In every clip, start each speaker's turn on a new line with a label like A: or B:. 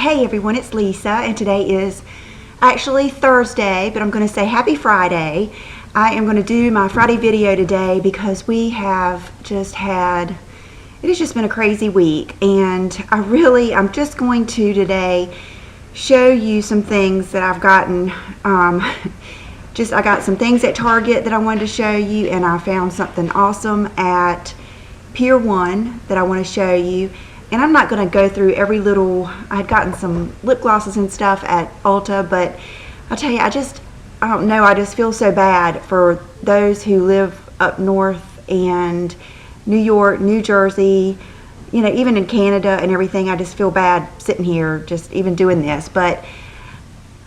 A: Hey everyone, it's Lisa, and today is actually Thursday, but I'm going to say happy Friday. I am going to do my Friday video today because we have just had, it has just been a crazy week, and I'm just going to today show you some things that I've gotten. I got some things at Target that I wanted to show you, and I found something awesome at Pier 1 that I want to show you. And I'm not going to go through every little, I had gotten some lip glosses and stuff at Ulta, but I'll tell you, I don't know, I just feel so bad for those who live up north and New York, New Jersey, you know, even in Canada and everything. I just feel bad sitting here just even doing this, but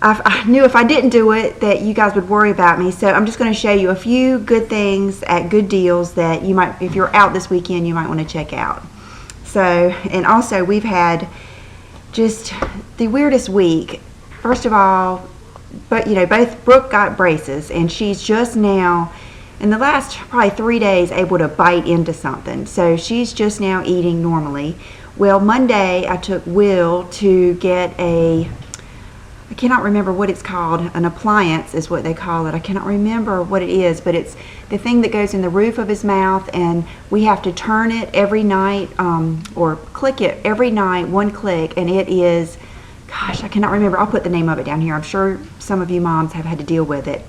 A: I knew if I didn't do it that you guys would worry about me. So I'm just going to show you a few good things at good deals that you might, if you're out this weekend, you might want to check out. So, and also we've had just the weirdest week. First of all, both Brooke got braces, and she's just now, in the last probably 3 days, able to bite into something. So she's just now eating normally. Well, Monday I took Will to get I cannot remember what it's called. An appliance is what they call it. I cannot remember what it is, but it's the thing that goes in the roof of his mouth, and we have to turn it every night, or click it every night, one click, and it is, gosh, I cannot remember. I'll put the name of it down here. I'm sure some of you moms have had to deal with it.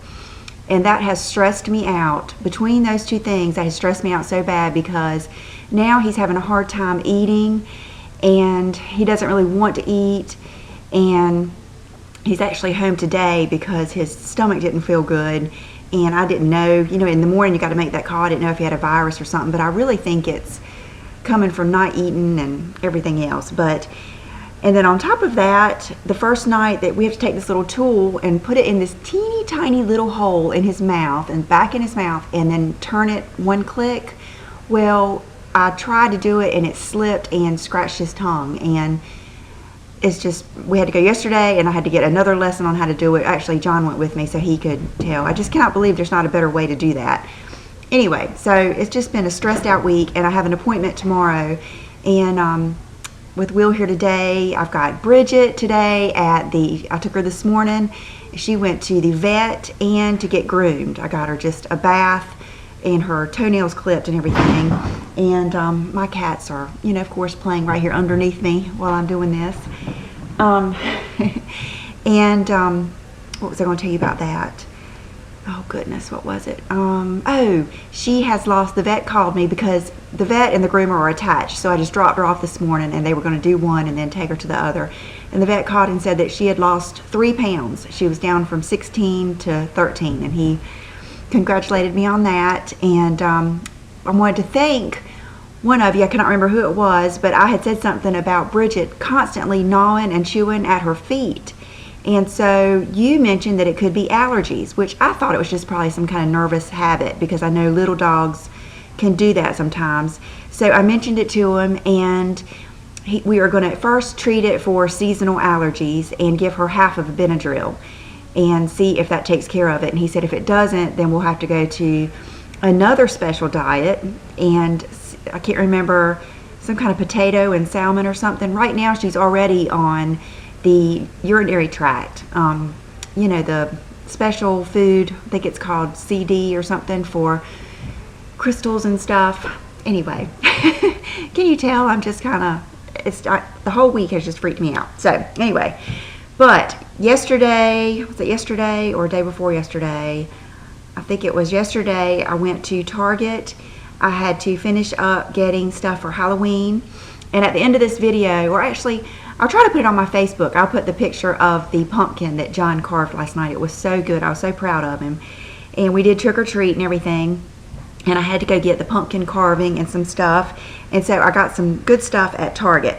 A: And that has stressed me out. Between those two things, that has stressed me out so bad because now he's having a hard time eating, and he doesn't really want to eat, and he's actually home today because his stomach didn't feel good, and I didn't know, you know, in the morning you got to make that call. I didn't know if he had a virus or something, but I really think it's coming from not eating and everything else. And then on top of that, the first night that we have to take this little tool and put it in this teeny tiny little hole in his mouth and back in his mouth and then turn it one click. Well, I tried to do it and it slipped and scratched his tongue, and it's just, we had to go yesterday, and I had to get another lesson on how to do it. Actually, John went with me so he could tell. I just cannot believe there's not a better way to do that. Anyway, so it's just been a stressed out week, and I have an appointment tomorrow, and with Will here today. I've got Bridget today I took her this morning. She went to the vet and to get groomed. I got her just a bath and her toenails clipped and everything. And my cats are, you know, of course, playing right here underneath me while I'm doing this. What was I going to tell you about that? Oh goodness, what was it? Oh, she has lost, the vet called me because the vet and the groomer are attached. So I just dropped her off this morning, and they were going to do one and then take her to the other. And the vet called and said that she had lost 3 pounds. She was down from 16 to 13, and he congratulated me on that. And I wanted to thank one of you, I cannot remember who it was, but I had said something about Bridget constantly gnawing and chewing at her feet. And so you mentioned that it could be allergies, which I thought it was just probably some kind of nervous habit, because I know little dogs can do that sometimes. So I mentioned it to him, and we are going to first treat it for seasonal allergies and give her half of a Benadryl and see if that takes care of it. And he said if it doesn't, then we'll have to go to another special diet, and I can't remember, some kind of potato and salmon or something. Right now she's already on the urinary tract, you know, the special food, I think it's called CD or something, for crystals and stuff. Anyway, can you tell I'm just kind of, the whole week has just freaked me out. So anyway, but yesterday, was it yesterday or day before yesterday? I think it was yesterday. I went to Target. I had to finish up getting stuff for Halloween, and at the end of this video, or actually I'll try to put it on my Facebook, I'll put the picture of the pumpkin that John carved last night. It was so good. I was so proud of him. And we did trick or treat and everything, and I had to go get the pumpkin carving and some stuff, and so I got some good stuff at Target.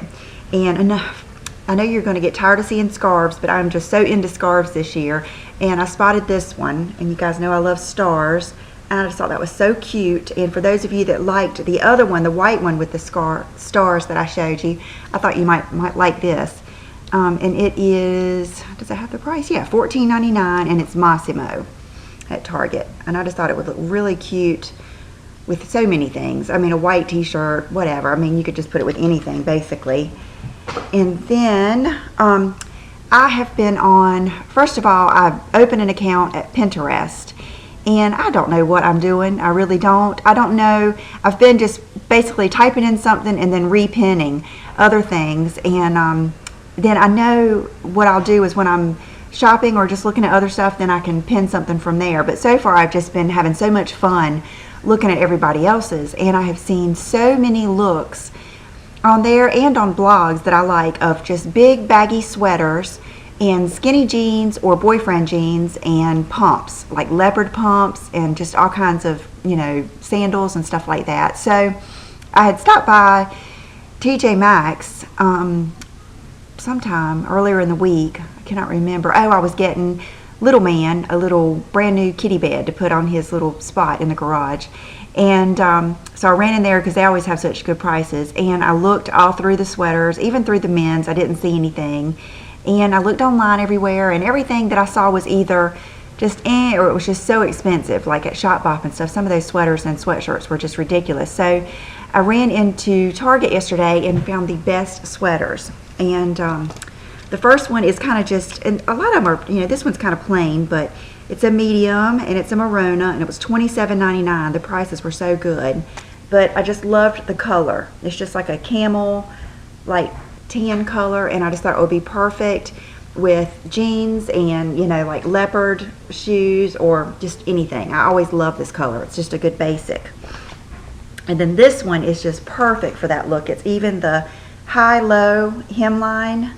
A: And enough, I know you're going to get tired of seeing scarves, but I'm just so into scarves this year, and I spotted this one, and you guys know I love stars, and I just thought that was so cute. And for those of you that liked the other one, the white one with the stars that I showed you, I thought you might like this. And it is, does it have the price? Yeah, $14.99, and it's Massimo at Target. And I just thought it would look really cute with so many things. I mean, a white t-shirt, whatever. I mean, you could just put it with anything, basically. And then I have been on, first of all, I opened an account at Pinterest, and I don't know what I'm doing. I really don't. I don't know. I've been just basically typing in something and then repinning other things. And then I know what I'll do is when I'm shopping or just looking at other stuff, then I can pin something from there. But so far, I've just been having so much fun looking at everybody else's. And I have seen so many looks on there and on blogs that I like, of just big baggy sweaters and skinny jeans or boyfriend jeans and pumps, like leopard pumps and just all kinds of, you know, sandals and stuff like that. So I had stopped by TJ Maxx sometime earlier in the week. I cannot remember. Oh, I was getting little man a little brand new kitty bed to put on his little spot in the garage. And so I ran in there because they always have such good prices, and I looked all through the sweaters, even through the men's. I didn't see anything, and I looked online everywhere, and everything that I saw was either just or it was just so expensive, like at Shopbop and stuff. Some of those sweaters and sweatshirts were just ridiculous. So I ran into Target yesterday and found the best sweaters. And the first one is kind of just, and a lot of them are, you know, this one's kind of plain, but it's a medium and it's a Marona, and it was $27.99. The prices were so good, but I just loved the color. It's just like a camel, like tan color, and I just thought it would be perfect with jeans and, you know, like leopard shoes or just anything. I always love this color. It's just a good basic. And then this one is just perfect for that look. It's even the high-low hemline.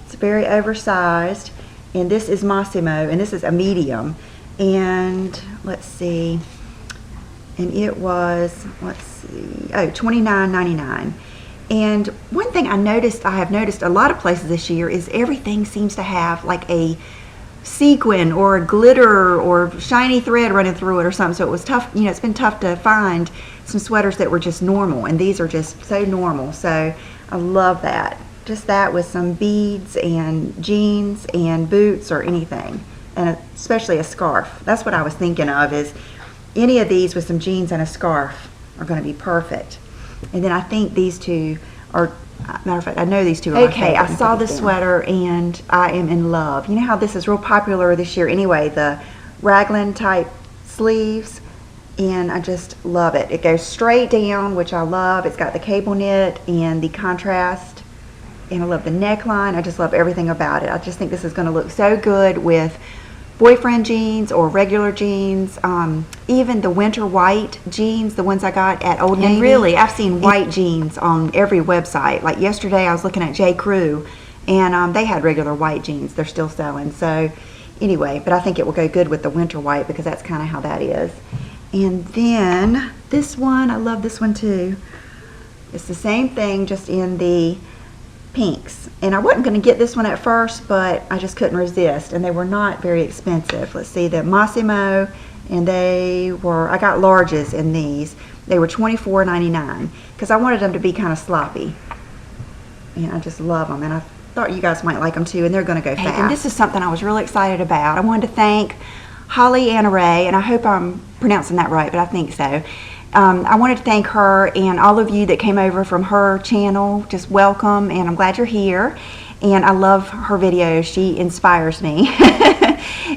A: It's very oversized. And this is Massimo, and this is a medium. And let's see, and it was, let's see, oh, $29.99. And one thing I have noticed a lot of places this year is everything seems to have like a sequin or a glitter or shiny thread running through it or something. So it was tough, you know, it's been tough to find some sweaters that were just normal, and these are just so normal. So I love that. Just that with some beads and jeans and boots or anything, and especially a scarf. That's what I was thinking of, is any of these with some jeans and a scarf are going to be perfect. And then I think these two are, matter of fact, I know these two are okay. I saw this sweater and I am in love. You know how this is real popular this year anyway, the raglan type sleeves, and I just love it. It goes straight down, which I love. It's got the cable knit and the contrast. And I love the neckline. I just love everything about it. I just think this is going to look so good with boyfriend jeans or regular jeans. Even the winter white jeans, the ones I got at Old Navy. And really, I've seen white jeans on every website. Like yesterday, I was looking at J. Crew, and they had regular white jeans. They're still selling. So anyway, but I think it will go good with the winter white because that's kind of how that is. And then this one, I love this one too. It's the same thing, just in the pinks, and I wasn't going to get this one at first, but I just couldn't resist, and they were not very expensive. Let's see, the Massimo, and they were, I got larges in these. They were $24.99 because I wanted them to be kind of sloppy, and I just love them, and I thought you guys might like them too, and they're going to go fast. And this is something I was really excited about. I wanted to thank Holly Anna Ray, and I hope I'm pronouncing that right, but I think so. I wanted to thank her and all of you that came over from her channel. Just welcome, and I'm glad you're here. And I love her videos. She inspires me.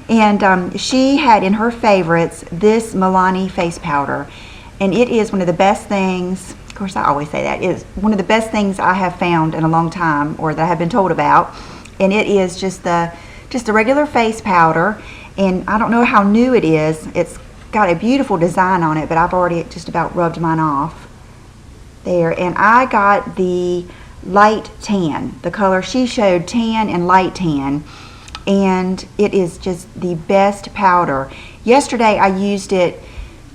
A: And she had in her favorites this Milani face powder. And it is one of the best things, of course I always say that, it is one of the best things I have found in a long time, or that I have been told about. And it is just the regular face powder. And I don't know how new it is. It's got a beautiful design on it, but I've already just about rubbed mine off there. And I got the light tan, the color she showed, tan and light tan, and it is just the best powder. Yesterday I used it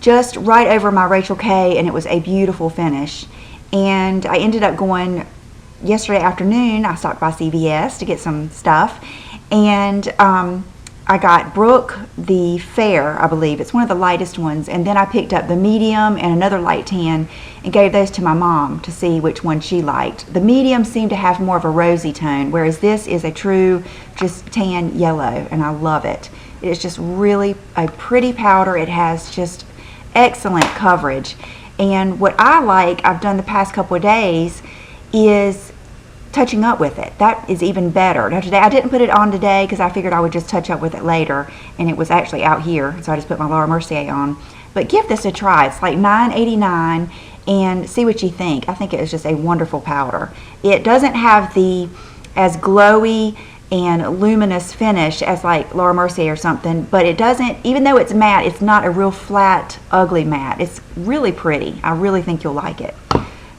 A: just right over my Rachel K, and it was a beautiful finish. And I ended up going yesterday afternoon, I stopped by CVS to get some stuff, and I got Brooke the Fair, I believe. It's one of the lightest ones. And then I picked up the medium and another light tan and gave those to my mom to see which one she liked. The medium seemed to have more of a rosy tone, whereas this is a true just tan yellow, and I love it. It's just really a pretty powder. It has just excellent coverage. And what I like, I've done the past couple of days, is touching up with it. That is even better. Now today, I didn't put it on today because I figured I would just touch up with it later, and it was actually out here, so I just put my Laura Mercier on. But give this a try. It's like $9.89, and see what you think. I think it is just a wonderful powder. It doesn't have the as glowy and luminous finish as like Laura Mercier or something, but it doesn't, even though it's matte, it's not a real flat, ugly matte. It's really pretty. I really think you'll like it.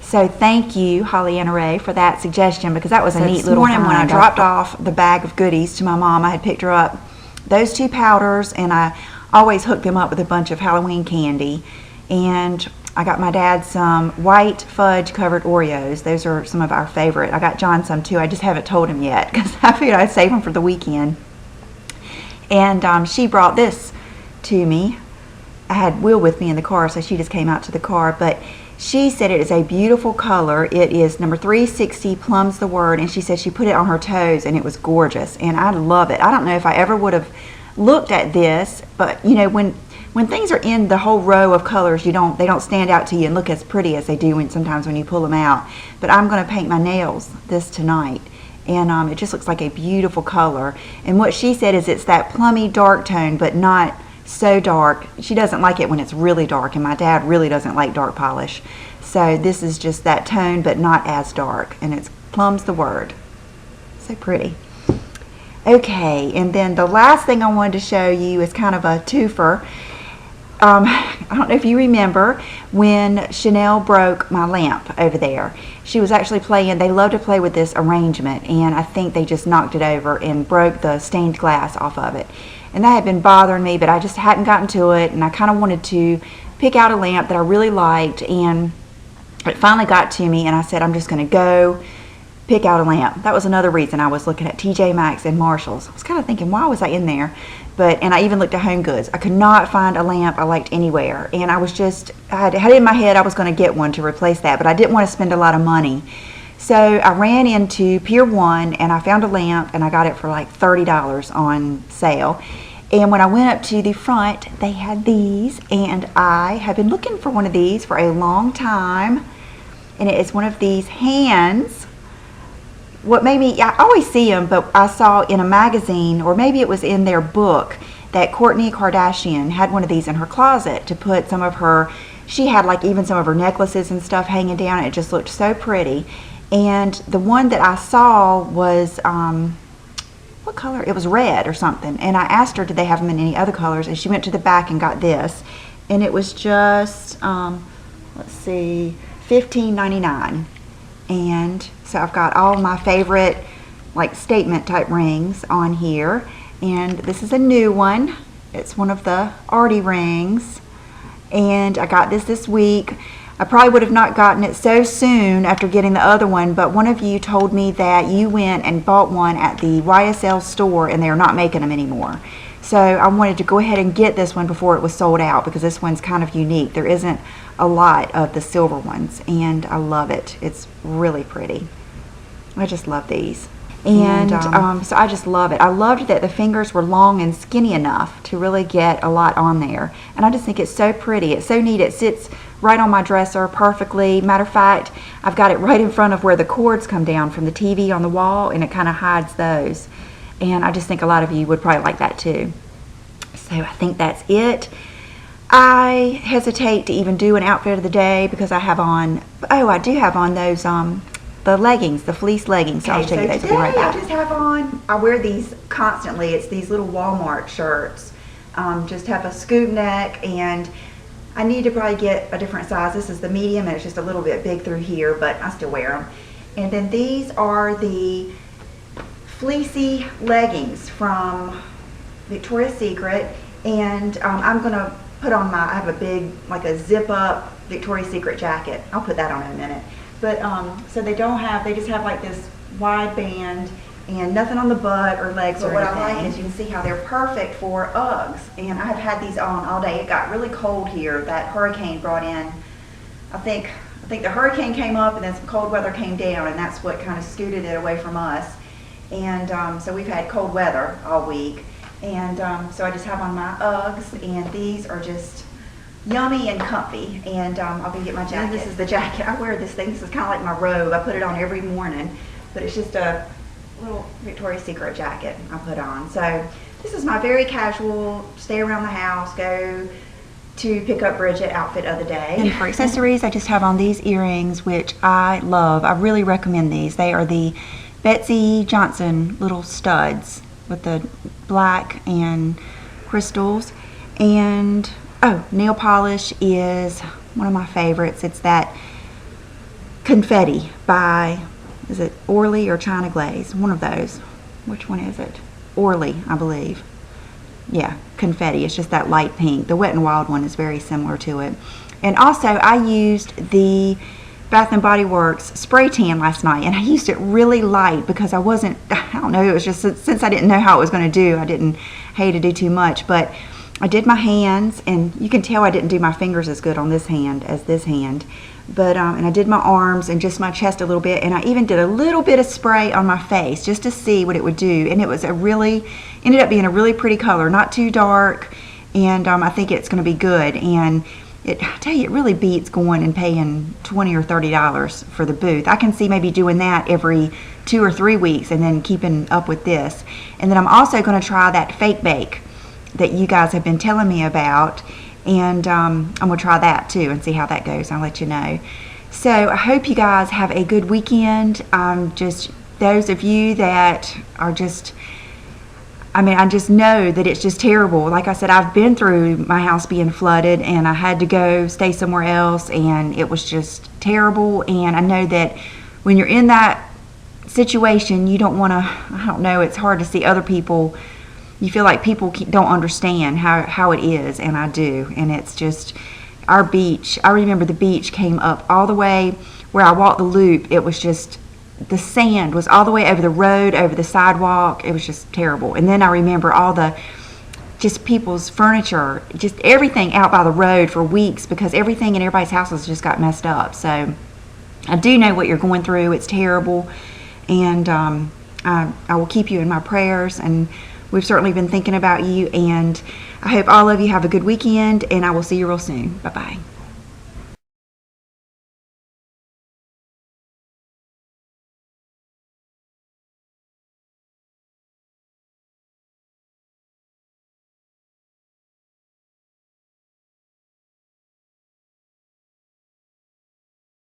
A: So thank you, Holly Anna Ray, for that suggestion, because that was a neat little find. This morning when I dropped off the bag of goodies to my mom, I had picked her up those 2 powders, and I always hook them up with a bunch of Halloween candy. And I got my dad some white fudge covered Oreos. Those are some of our favorite. I got John some too. I just haven't told him yet because I figured I'd save them for the weekend. And she brought this to me. I had Will with me in the car, so she just came out to the car. But she said it is a beautiful color. It is number 360, Plum's the word. And she said she put it on her toes and it was gorgeous. And I love it. I don't know if I ever would have looked at this, but you know, when things are in the whole row of colors, they don't stand out to you and look as pretty as they do sometimes when you pull them out. But I'm going to paint my nails this tonight, and it just looks like a beautiful color. And what she said is it's that plummy dark tone, but not so dark. She doesn't like it when it's really dark, and my dad really doesn't like dark polish. So this is just that tone, but not as dark, and it's Plum's the word. So pretty. Okay, and then the last thing I wanted to show you is kind of a twofer. I don't know if you remember when Chanel broke my lamp over there. She was actually playing, they love to play with this arrangement, and I think they just knocked it over and broke the stained glass off of it. And that had been bothering me, but I just hadn't gotten to it, and I kind of wanted to pick out a lamp that I really liked, and it finally got to me, and I said, I'm just going to go pick out a lamp. That was another reason I was looking at TJ Maxx and Marshalls. I was kind of thinking, why was I in there? And I even looked at Home Goods. I could not find a lamp I liked anywhere. And I was just, I had it in my head I was going to get one to replace that, but I didn't want to spend a lot of money. So I ran into Pier 1 and I found a lamp, and I got it for like $30 on sale. And when I went up to the front, they had these, and I have been looking for one of these for a long time. And it is one of these hands. What made me, I always see them, but I saw in a magazine, or maybe it was in their book, that Kourtney Kardashian had one of these in her closet to put some of her, she had like even some of her necklaces and stuff hanging down. It just looked so pretty. And the one that I saw was, what color? It was red or something. And I asked her, did they have them in any other colors? And she went to the back and got this. And it was just, let's see, $15.99. And so I've got all my favorite like statement type rings on here, and this is a new one. It's one of the Artie rings, and I got this week. I probably would have not gotten it so soon after getting the other one, but one of you told me that you went and bought one at the YSL store and they're not making them anymore. So I wanted to go ahead and get this one before it was sold out, because this one's kind of unique. There isn't a lot of the silver ones, and I love it. It's really pretty. I just love these. And so I just love it. I loved that the fingers were long and skinny enough to really get a lot on there. And I just think it's so pretty. It's so neat. It sits right on my dresser perfectly. Matter of fact, I've got it right in front of where the cords come down from the TV on the wall, and it kind of hides those. And I just think a lot of you would probably like that too. So I think that's it. I hesitate to even do an outfit of the day because I have on, I do have on those the leggings, the fleece leggings. So I'll show you those. Today right back. I just have on, I wear these constantly. It's these little Walmart shirts. Just have a scoop neck, and I need to probably get a different size. This is the medium, and it's just a little bit big through here, but I still wear them. And then these are the fleecy leggings from Victoria's Secret, and I'm gonna put on my, I have a big, like a zip up Victoria's Secret jacket. I'll put that on in a minute. But so they don't have, they just have like this wide band and nothing on the butt or legs or anything. What I like is you can see how they're perfect for Uggs. And I have had these on all day. It got really cold here. That hurricane brought in, I think the hurricane came up and then some cold weather came down, and that's what kind of scooted it away from us. And so we've had cold weather all week. And so I just have on my Uggs, and these are just yummy and comfy. And I'll be getting my jacket. And this is the jacket. I wear this thing. This is kind of like my robe. I put it on every morning. but it's just a little Victoria's Secret jacket I put on. So this is my very casual, stay around the house, go to pick up Bridget outfit of the day. And for accessories, I just have on these earrings, which I love. I really recommend these. They are the Betsy Johnson little studs with the black and crystals. And oh, nail polish is one of my favorites. It's that Confetti by, is it Orly or China Glaze? One of those. Which one is it? Orly, I believe. Yeah, Confetti. It's just that light pink. The Wet n Wild one is very similar to it. And also, I used the Bath & Body Works spray tan last night, and I used it really light because I wasn't, I don't know, it was just, since I didn't know how it was going to do, I didn't hate to do too much, but I did my hands, and you can tell I didn't do my fingers as good on this hand as this hand. But and I did my arms and just my chest a little bit, and I even did a little bit of spray on my face just to see what it would do. And it was ended up being a really pretty color, not too dark, and I think it's going to be good. And I tell you, it really beats going and paying $20 or $30 for the booth. I can see maybe doing that every 2 or 3 weeks and then keeping up with this. And then I'm also going to try that fake bake that you guys have been telling me about. And I'm going to try that too and see how that goes. I'll let you know. So I hope you guys have a good weekend. Just those of you that are just, I just know that it's just terrible. Like I said, I've been through my house being flooded, and I had to go stay somewhere else, and it was just terrible. And I know that when you're in that situation, you don't want to, I don't know, it's hard to see other people. You feel like people don't understand how it is, and I do. And it's just, our beach, I remember the beach came up all the way where I walked the loop. It was just, the sand was all the way over the road, over the sidewalk. It was just terrible. And then I remember all the, just people's furniture, just everything out by the road for weeks, because everything in everybody's houses just got messed up. So I do know what you're going through. It's terrible. And I will keep you in my prayers, and we've certainly been thinking about you, and I hope all of you have a good weekend, and I will see you real soon. Bye-bye.